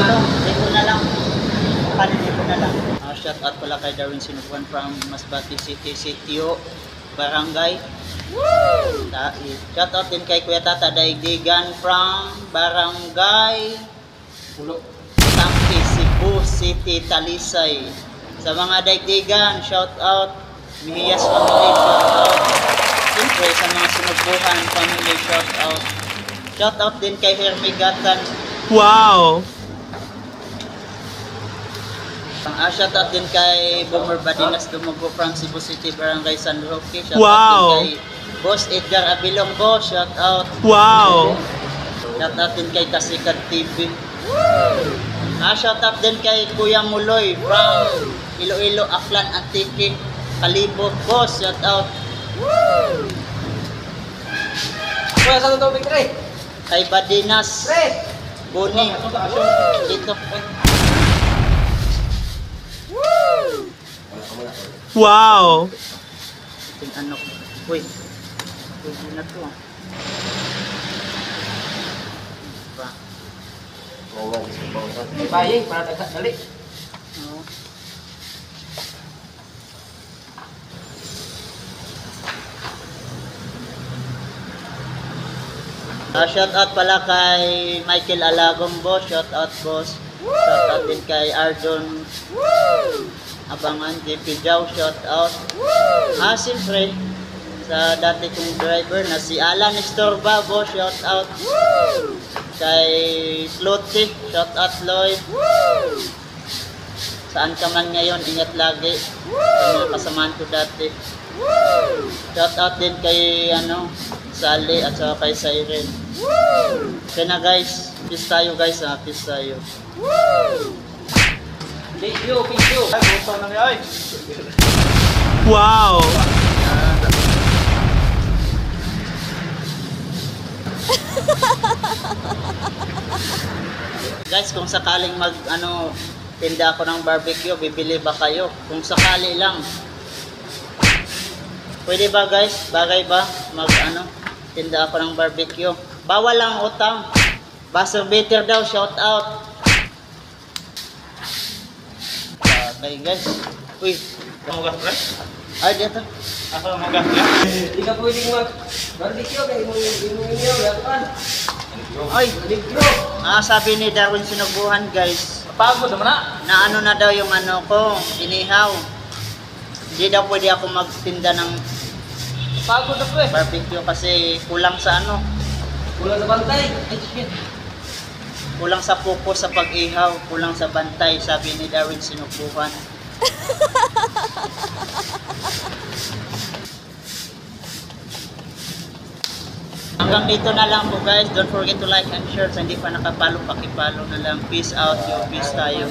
Dito na lang. Dito na lang. Shout out pala kay Darwin Sinubuan from Masbate City, Sitio, Barangay. Shout out din kay Kuya Tata Daigdigan from Barangay Tampi, Cebu City, Talisay. Sa mga Daigdigan, shout out. Mihiyas family, shout out. Siyempre sa mga Sinubuan family, shout out. Shout out din kay Hermigatan. Wow! Shout out din kay Boomer Badinas Dumugo from Cebu City, Barangay San Roque. Shout Wow! out din kay Boss Edgar Abilonggo. Shout out. Wow! Shout out din kay Kasikat TV. Shout out din kay Kuya Muloy from Iloilo, Aklan, Antique, Kalibot. Boss, shout out. Kuya, saan ito, Victory? Kay Badinas Boni. Dito. Wow! Yung ano. Uy. Uy, na to. Baying, para tagkat dali. Oo. Shout out pala kay Michael Alagong, boss. Shout out, boss. Shout out din kay Ardon Abangan, JP Jaw. Shout out. Siyempre sa dati kong driver na si Alan Estorba, boss. Shout out. Kay Sloty. Shout out, Lloyd. Saan ka man ngayon, ingat lagi sa mga kasamahan ko dati. Shout out din kay Sally at saka kay Siren. Okay na guys, peace tayo guys, peace tayo. Thank you, thank you. Ay, buto na niya ay. Wow! Guys, kung sakaling tinda ako ng barbecue, bibili ba kayo? Kung sakali lang. Pwede ba guys? Bagay ba? Tinda ako ng barbecue. Bawal lang utang. Baso bitter daw, shout out. Okay guys. Uy. Magas, pre? Ay, dito. Ako magas, pre? Hindi ka pwedeng mag-barbecue kaya inumin niyo, yakan. Ay, sabi ni Darwin Sinubuhan guys. Pagod naman na. Na daw yung ko, inihaw. Hindi daw pwede ako magtinda ng Pagod na, pre. barbecue kasi kulang sa Kulang sa bantay. Ay, shit. kulang sa focus sa pag-ihaw, kulang sa bantay, sabi ni Darwin Sinubuhan. Hanggang dito na lang po guys. Don't forget to like and share. Sa hindi pa nakapalo, pakipalo na lang. Peace out, yo. Peace tayo.